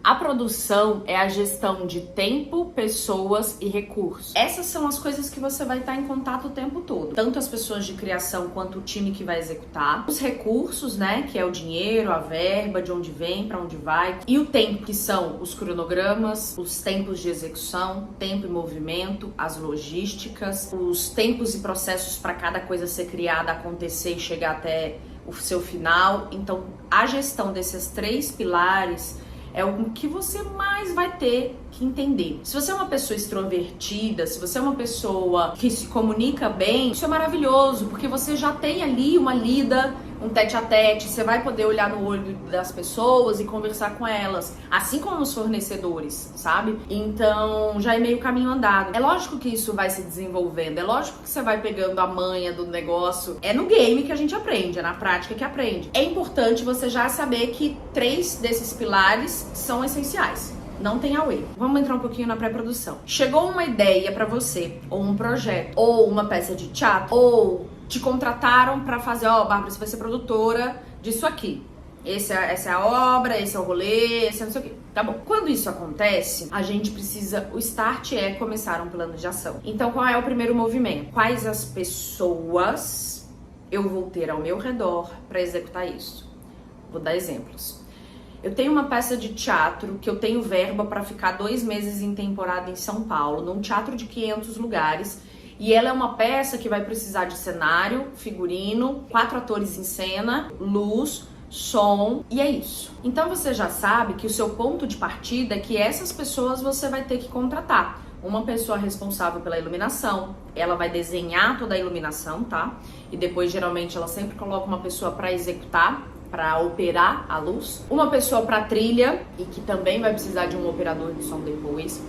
A produção é a gestão de tempo, pessoas e recursos. Essas são as coisas que você vai estar em contato o tempo todo. Tanto as pessoas de criação quanto o time que vai executar. Os recursos, né, que é o dinheiro, a verba, de onde vem, para onde vai. E o tempo, que são os cronogramas, os tempos de execução, tempo e movimento, as logísticas, os tempos e processos para cada coisa ser criada, acontecer e chegar até o seu final. Então, a gestão desses 3 pilares é o que você mais vai ter que entender. Se você é uma pessoa extrovertida, se você é uma pessoa que se comunica bem, isso é maravilhoso, porque você já tem ali uma lida, um tete-a-tete, você vai poder olhar no olho das pessoas e conversar com elas, assim como os fornecedores, sabe? Então, já é meio caminho andado. É lógico que isso vai se desenvolvendo, é lógico que você vai pegando a manha do negócio. É no game que a gente aprende, é na prática que aprende. É importante você já saber que 3 desses pilares são essenciais. Não tem away. Vamos entrar um pouquinho na pré-produção. Chegou uma ideia pra você, ou um projeto, ou uma peça de teatro, ou te contrataram pra fazer, Bárbara, você vai ser produtora disso aqui. Essa é a obra, esse é o rolê, esse é não sei o quê. Tá bom. Quando isso acontece, a gente precisa... O start é começar um plano de ação. Então, qual é o primeiro movimento? Quais as pessoas eu vou ter ao meu redor pra executar isso? Vou dar exemplos. Eu tenho uma peça de teatro que eu tenho verba para ficar 2 meses em temporada em São Paulo, num teatro de 500 lugares. E ela é uma peça que vai precisar de cenário, figurino, 4 atores em cena, luz, som, e é isso. Então você já sabe que o seu ponto de partida é que essas pessoas você vai ter que contratar. Uma pessoa responsável pela iluminação, ela vai desenhar toda a iluminação, tá? E depois, geralmente, ela sempre coloca uma pessoa para executar, para operar a luz, uma pessoa para trilha, e que também vai precisar de um operador de som depois,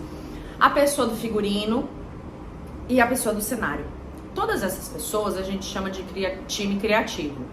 a pessoa do figurino e a pessoa do cenário. Todas essas pessoas a gente chama de time criativo.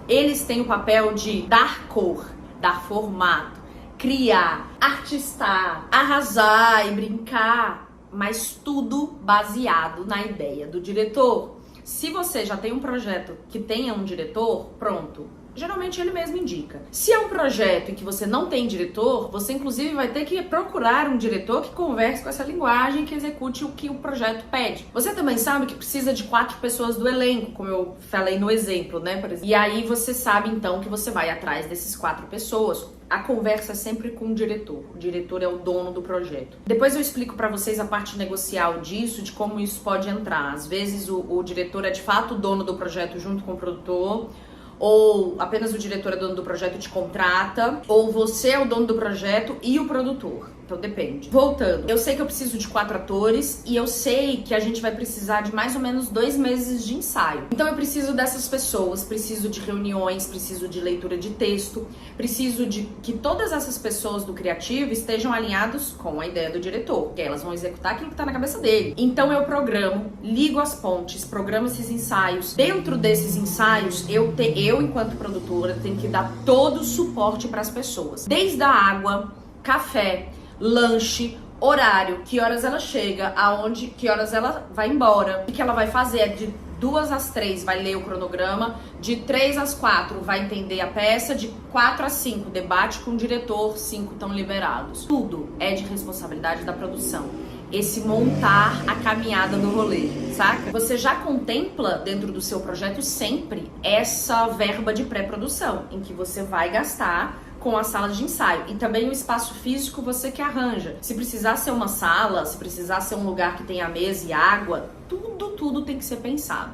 Eles têm o papel de dar cor, dar formato, criar, artistar, arrasar e brincar, mas tudo baseado na ideia do diretor. Se você já tem um projeto que tenha um diretor, pronto. Geralmente ele mesmo indica. Se é um projeto em que você não tem diretor, você inclusive vai ter que procurar um diretor que converse com essa linguagem, que execute o que o projeto pede. Você também sabe que precisa de 4 pessoas do elenco, como eu falei no exemplo, né? Por exemplo. E aí você sabe então que você vai atrás desses 4 pessoas. A conversa é sempre com o diretor. O diretor é o dono do projeto. Depois eu explico pra vocês a parte negocial disso, de como isso pode entrar. Às vezes o diretor é de fato o dono do projeto junto com o produtor, ou apenas o diretor é dono do projeto e te contrata, ou você é o dono do projeto e o produtor. Então depende. Voltando, eu sei que eu preciso de 4 atores e eu sei que a gente vai precisar de mais ou menos 2 meses de ensaio. Então eu preciso dessas pessoas, preciso de reuniões, preciso de leitura de texto, preciso de que todas essas pessoas do criativo estejam alinhados com a ideia do diretor, que elas vão executar aquilo que tá na cabeça dele. Então eu programo, ligo as pontes, programo esses ensaios. Dentro desses ensaios, eu enquanto produtora tenho que dar todo o suporte para as pessoas. Desde a água, café, lanche, horário, que horas ela chega, que horas ela vai embora, o que ela vai fazer, de 2 às 3 vai ler o cronograma, de 3 às 4 vai entender a peça, de 4 às 5 debate com o diretor, 5 estão liberados. Tudo é de responsabilidade da produção. Esse montar a caminhada do rolê, saca? Você já contempla dentro do seu projeto sempre essa verba de pré-produção, em que você vai gastar com a sala de ensaio. E também o espaço físico você que arranja. Se precisar ser uma sala, se precisar ser um lugar que tenha mesa e água, tudo tem que ser pensado.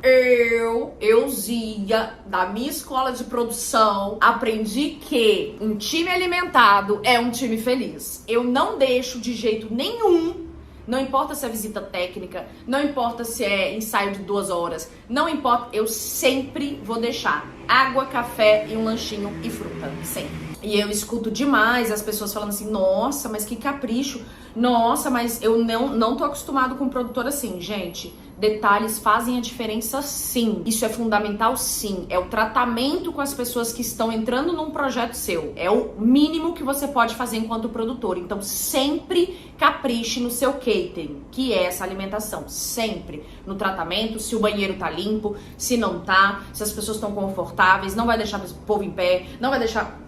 Euzia, da minha escola de produção, aprendi que um time alimentado é um time feliz. Eu não deixo de jeito nenhum. Não importa se é visita técnica, não importa se é ensaio de 2 horas, não importa, eu sempre vou deixar água, café e um lanchinho e fruta, sempre. E eu escuto demais as pessoas falando assim, nossa, mas que capricho, nossa, mas eu não tô acostumado com produtor assim. Gente, detalhes fazem a diferença sim, isso é fundamental sim, é o tratamento com as pessoas que estão entrando num projeto seu, é o mínimo que você pode fazer enquanto produtor. Então sempre capriche no seu catering, que é essa alimentação, sempre no tratamento, se o banheiro tá limpo, se não tá, se as pessoas estão confortáveis, não vai deixar o povo em pé, não vai deixar...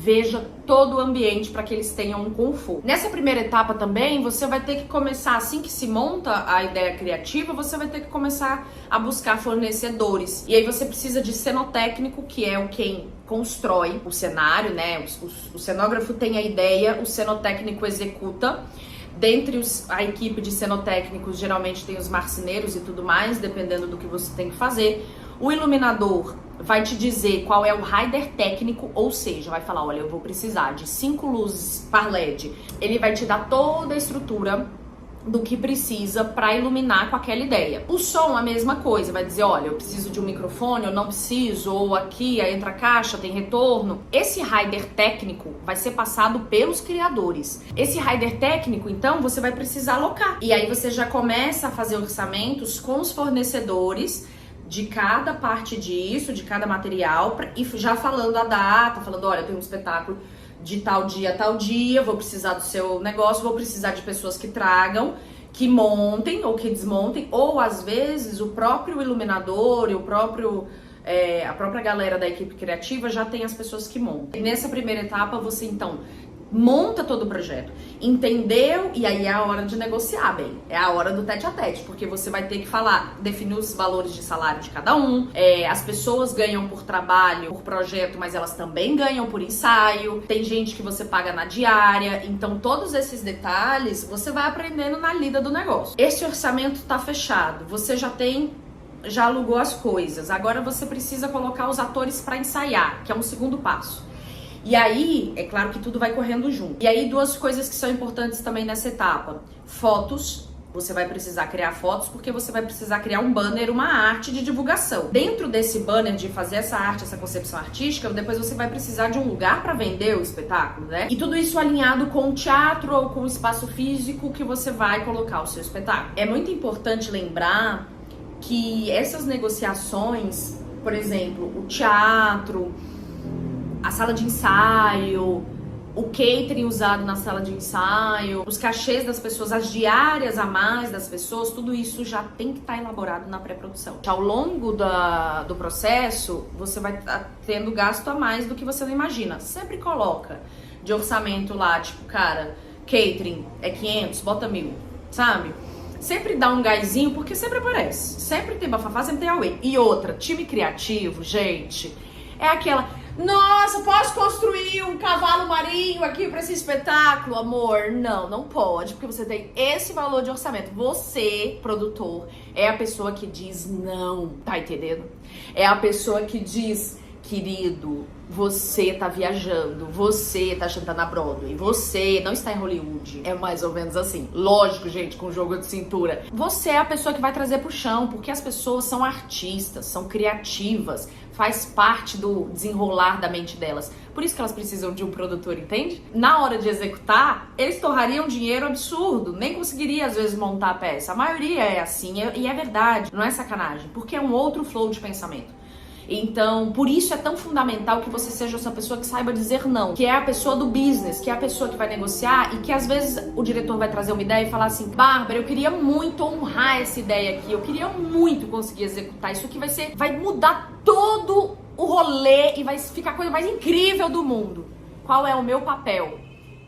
veja todo o ambiente para que eles tenham um conforto. Nessa primeira etapa também, você vai ter que começar, assim que se monta a ideia criativa, você vai ter que começar a buscar fornecedores. E aí você precisa de cenotécnico, que é quem constrói o cenário, né? O cenógrafo tem a ideia, o cenotécnico executa. Dentre a equipe de cenotécnicos, geralmente tem os marceneiros e tudo mais, dependendo do que você tem que fazer. O iluminador vai te dizer qual é o rider técnico, ou seja, vai falar, olha, eu vou precisar de 5 luzes par LED. Ele vai te dar toda a estrutura do que precisa para iluminar com aquela ideia. O som, a mesma coisa, vai dizer, olha, eu preciso de um microfone, eu não preciso, ou aqui entra a caixa, tem retorno. Esse rider técnico vai ser passado pelos criadores. Esse rider técnico, então, você vai precisar alocar. E aí você já começa a fazer orçamentos com os fornecedores de cada parte disso, de cada material, e já falando a data, falando, olha, eu tenho um espetáculo de tal dia a tal dia, vou precisar do seu negócio, vou precisar de pessoas que tragam, que montem ou que desmontem, ou às vezes o próprio iluminador e a própria galera da equipe criativa já tem as pessoas que montam. E nessa primeira etapa você então monta todo o projeto, entendeu? E aí é a hora de negociar, bem, é a hora do tete a tete, porque você vai ter que falar, definir os valores de salário de cada um, as pessoas ganham por trabalho, por projeto, mas elas também ganham por ensaio, tem gente que você paga na diária, então todos esses detalhes você vai aprendendo na lida do negócio. Esse orçamento tá fechado, você já alugou as coisas, agora você precisa colocar os atores para ensaiar, que é um segundo passo. E aí, é claro que tudo vai correndo junto. E aí, 2 coisas que são importantes também nessa etapa. Fotos. Você vai precisar criar fotos porque você vai precisar criar um banner, uma arte de divulgação. Dentro desse banner, de fazer essa arte, essa concepção artística, depois você vai precisar de um lugar para vender o espetáculo, né? E tudo isso alinhado com o teatro ou com o espaço físico que você vai colocar o seu espetáculo. É muito importante lembrar que essas negociações, por exemplo, o teatro, a sala de ensaio, o catering usado na sala de ensaio, os cachês das pessoas, as diárias a mais das pessoas, tudo isso já tem que estar elaborado na pré-produção. Ao longo do processo, você vai estar tendo gasto a mais do que você não imagina. Sempre coloca de orçamento lá, tipo, cara, catering é 500, bota 1.000, sabe? Sempre dá um gásinho, porque sempre aparece. Sempre tem bafafá, sempre tem away. E outra, time criativo, gente, é aquela... Nossa, posso construir um cavalo marinho aqui pra esse espetáculo, amor? Não, não pode, porque você tem esse valor de orçamento. Você, produtor, é a pessoa que diz não, tá entendendo? É a pessoa que diz, querido, você tá viajando, você tá achando que tá na Broadway, você não está em Hollywood. É mais ou menos assim. Lógico, gente, com jogo de cintura. Você é a pessoa que vai trazer pro chão, porque as pessoas são artistas, são criativas, faz parte do desenrolar da mente delas. Por isso que elas precisam de um produtor, entende? Na hora de executar, eles torrariam dinheiro absurdo, nem conseguiria às vezes montar a peça. A maioria é assim, e é verdade, não é sacanagem, porque é um outro flow de pensamento. Então, por isso é tão fundamental que você seja essa pessoa que saiba dizer não, que é a pessoa do business, que é a pessoa que vai negociar e que às vezes o diretor vai trazer uma ideia e falar assim, Bárbara, eu queria muito honrar essa ideia aqui, eu queria muito conseguir executar isso aqui, vai mudar todo o rolê e vai ficar a coisa mais incrível do mundo. Qual é o meu papel?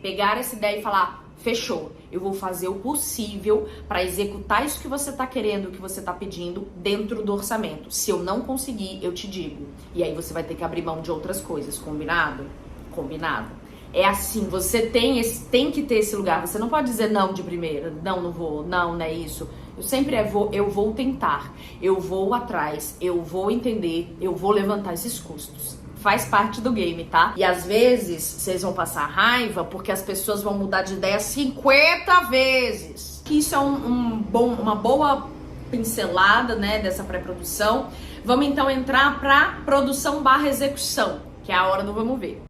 Pegar essa ideia e falar, fechou, eu vou fazer o possível para executar isso que você tá querendo, que você tá pedindo dentro do orçamento. Se eu não conseguir, eu te digo. E aí você vai ter que abrir mão de outras coisas, combinado? Combinado. É assim, você tem que ter esse lugar. Você não pode dizer não de primeira, não vou, não é isso. Eu sempre eu vou tentar, eu vou atrás, eu vou entender, eu vou levantar esses custos. Faz parte do game, tá? E às vezes vocês vão passar raiva porque as pessoas vão mudar de ideia 50 vezes. Isso é uma boa pincelada, né, dessa pré-produção. Vamos então entrar pra produção / execução, que é a hora do vamos ver.